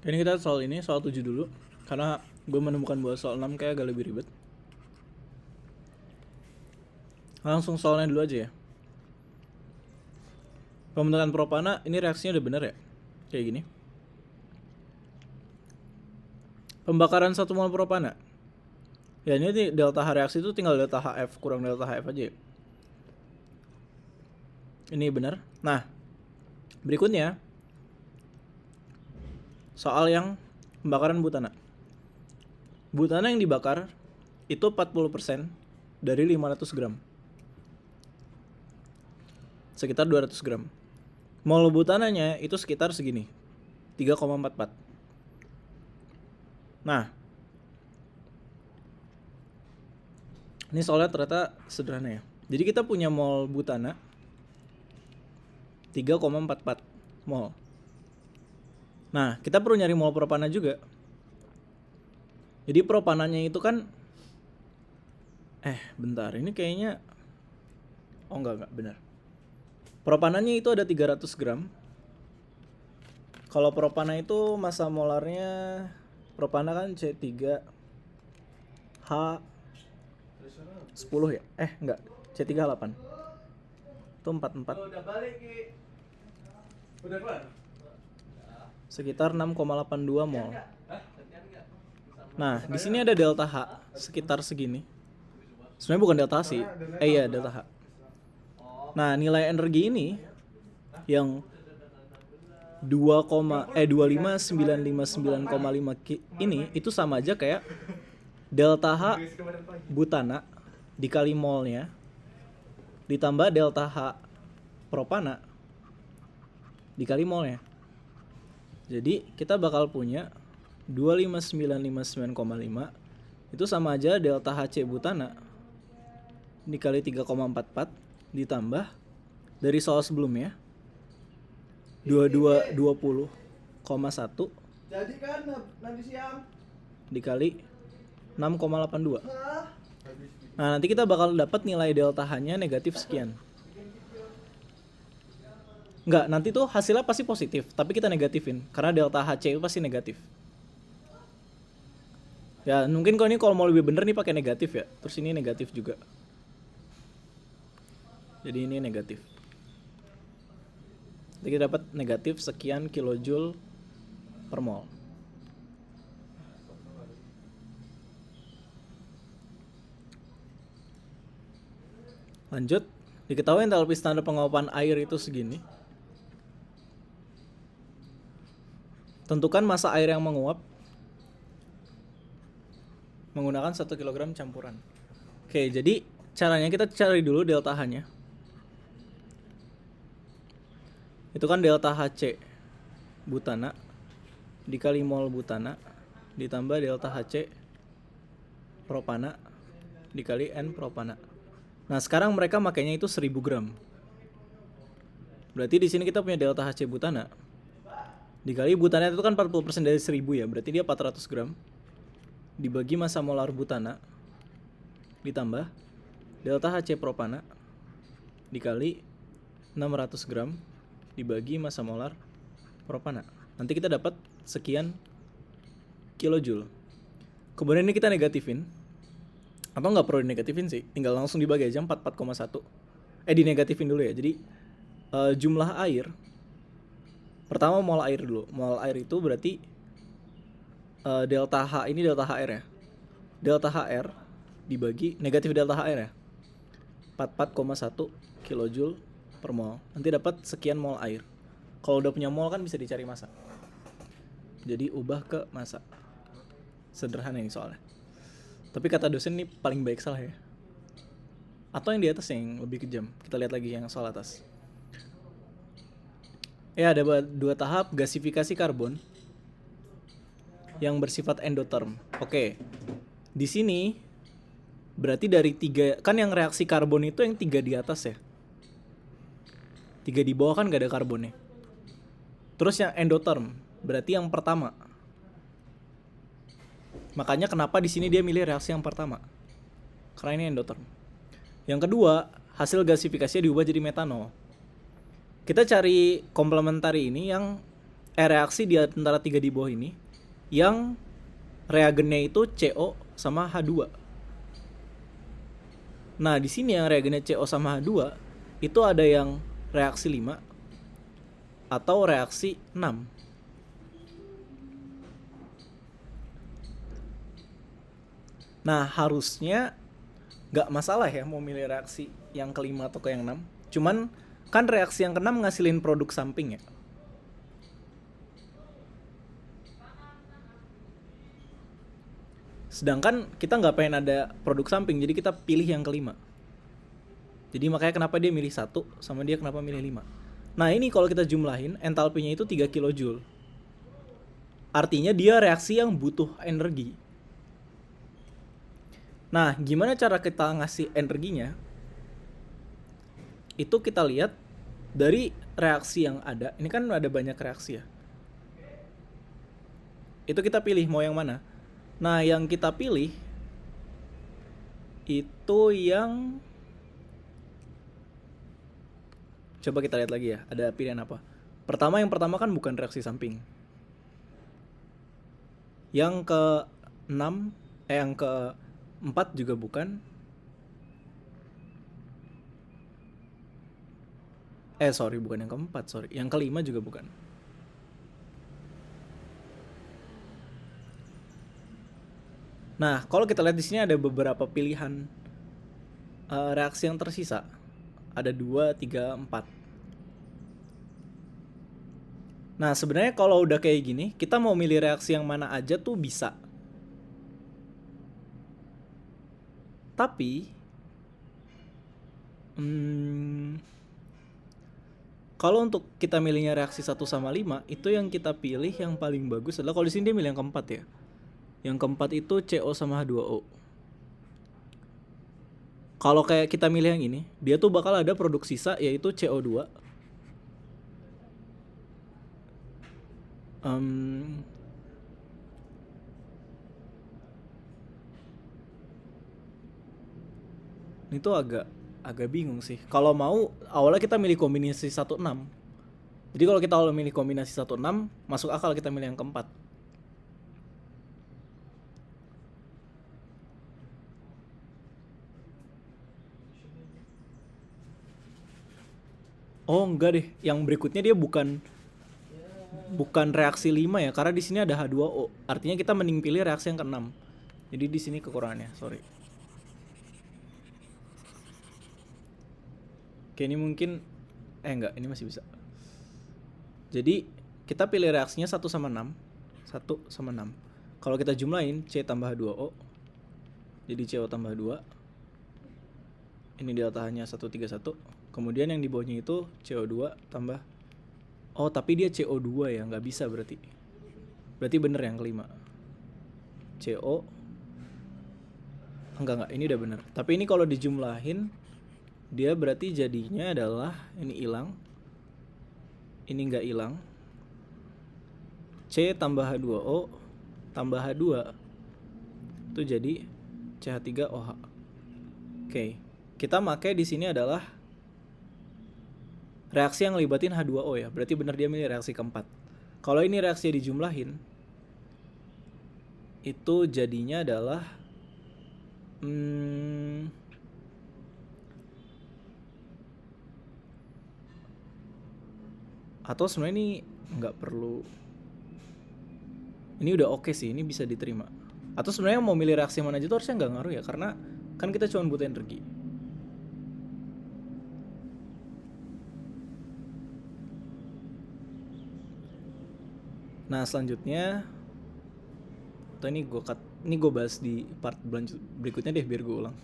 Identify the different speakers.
Speaker 1: Ini kita soal 7 dulu. Karena gue menemukan bahwa soal 6 kayak agak lebih ribet. Langsung soalnya dulu aja ya. Pembentukan propana, ini reaksinya udah bener ya? Kayak gini. Pembakaran 1 mol propana. Ya ini delta H reaksi itu tinggal delta HF kurang delta HF aja ya. Ini benar. Nah, berikutnya soal yang pembakaran butana. Butana yang dibakar itu 40% dari 500 gram. Sekitar 200 gram. Mol butananya itu sekitar segini, 3,44. Nah, ini soalnya ternyata sederhana ya. Jadi kita punya mol butana 3,44 mol. Nah, kita perlu nyari mol propana juga. Jadi propananya itu kan bentar, ini kayaknya enggak benar. Propananya itu ada 300 gram. Kalau propana itu massa molarnya, propana kan C3H10 ya? Enggak, C3H8. Itu 44. Udah balik, Ki. Udah keluar? Sekitar 6,82 mol. Nah, di sini ada delta H sekitar segini. Sebenarnya bukan delta H sih. Iya, delta H. Nah, nilai energi ini yang 2,25959,5 ini itu sama aja kayak delta H butana dikali molnya ditambah delta H propana dikali molnya. Jadi kita bakal punya 25959,5 itu sama aja delta HC butana dikali 3,44 ditambah dari soal sebelumnya 2220,1
Speaker 2: jadi kan nanti siang
Speaker 1: dikali 6,82. Nah, nanti kita bakal dapat nilai delta H-nya negatif sekian. Enggak, nanti tuh hasilnya pasti positif, tapi kita negatifin karena delta HC itu pasti negatif. Ya, mungkin kalau mau lebih bener nih pakai negatif ya. Terus ini negatif juga. Jadi ini negatif. Jadi kita dapat negatif sekian kilojoule per mol. Lanjut, diketahui entalpi standar penguapan air itu segini. Tentukan massa air yang menguap menggunakan 1 kg campuran. Oke, jadi caranya kita cari dulu delta H-nya. Itu kan delta HC butana dikali mol butana ditambah delta HC propana dikali N propana. Nah, sekarang mereka makainya itu 1000 gram. Berarti di sini kita punya delta HC butana dikali butana itu kan 40% dari 1000 ya. Berarti dia 400 gram dibagi massa molar butana ditambah delta HC propana dikali 600 gram dibagi massa molar propana. Nanti kita dapat sekian kilojoule. Kemudian ini kita negatifin. Atau nggak perlu dinegatifin sih, tinggal langsung dibagi aja 44,1. Dinegatifin dulu ya. Jadi jumlah air, pertama mol air dulu. Mol air itu berarti delta H, ini delta HR ya. Delta HR dibagi negatif delta HR ya. 44,1 kilojoule per mol. Nanti dapat sekian mol air. Kalau udah punya mol kan bisa dicari massa. Jadi ubah ke massa. Sederhana ini soalnya. Tapi kata dosen ini paling baik salah ya. Atau yang di atas yang lebih kejam. Kita lihat lagi yang soal atas. Ya, ada 2 tahap gasifikasi karbon yang bersifat endotherm. Oke. Di sini berarti dari 3, kan yang reaksi karbon itu yang 3 di atas ya. 3 di bawah kan gak ada karbonnya. Terus yang endotherm berarti yang pertama. Makanya kenapa di sini dia milih reaksi yang pertama. Karena ini endotherm. Yang kedua, hasil gasifikasinya diubah jadi metanol. Kita cari komplementari ini yang reaksi di antara 3 di bawah ini yang reagennya itu CO sama H2. Nah, di sini yang reagennya CO sama H2 itu ada yang reaksi 5 atau reaksi 6. Nah, harusnya nggak masalah ya mau milih reaksi yang kelima atau ke yang 6. Cuman kan reaksi yang ke-6 ngasilin produk samping ya. Sedangkan kita nggak pengen ada produk samping, jadi kita pilih yang kelima. Jadi makanya kenapa dia milih 1 sama dia kenapa milih 5. Nah ini kalau kita jumlahin, entalpinya itu 3 kJ. Artinya dia reaksi yang butuh energi. Nah gimana cara kita ngasih energinya? Itu kita lihat dari reaksi yang ada. Ini kan ada banyak reaksi ya. Itu kita pilih mau yang mana. Nah yang kita pilih itu yang, coba kita lihat lagi ya, ada pilihan apa. Yang pertama kan bukan reaksi samping. Yang ke-6 yang ke-4 juga bukan. Bukan yang ke-4, Yang ke-5 juga bukan. Nah, kalau kita lihat di sini ada beberapa pilihan reaksi yang tersisa. Ada 2, 3, 4. Nah, sebenarnya kalau udah kayak gini, kita mau milih reaksi yang mana aja tuh bisa. Tapi kalau untuk kita milihnya reaksi 1 sama 5, itu yang kita pilih yang paling bagus adalah, kalau di sini dia milih yang keempat ya. Yang keempat itu CO sama H2O. Kalau kayak kita milih yang ini, dia tuh bakal ada produk sisa yaitu CO2. Ini tuh agak bingung sih. Kalau mau awalnya kita milih kombinasi 1,6. Jadi kalau kita awalnya milih kombinasi 1,6, masuk akal kita milih yang keempat. Oh enggak deh, yang berikutnya dia bukan reaksi 5 ya, karena di sini ada H2O. Artinya kita mending pilih reaksi yang ke-6. Jadi di sini kekurangannya, sorry. Oke, ini mungkin enggak, ini masih bisa. Jadi kita pilih reaksinya 1 sama 6. 1 sama 6. Kalau kita jumlahin C tambah H2O, jadi CO tambah 2. Ini deltanya 131. Kemudian yang di bawahnya itu CO2 tambah, oh tapi dia CO2 ya, nggak bisa berarti bener yang kelima. CO, enggak, ini udah bener. Tapi ini kalau dijumlahin, dia berarti jadinya adalah, ini hilang, ini nggak hilang. C tambah H2O tambah H2 itu jadi CH3OH. Oke, kita pakai di sini adalah reaksi yang ngelibatin H2O ya. Berarti benar dia milih reaksi keempat. Kalau ini reaksi dijumlahin, itu jadinya adalah atau sebenarnya ini nggak perlu. Ini udah oke sih, ini bisa diterima. Atau sebenarnya mau milih reaksi mana aja tuh harusnya nggak ngaruh ya, karena kan kita cuma butuh energi. Nah selanjutnya, atau ini gue bahas di part berikutnya deh biar gue ulang.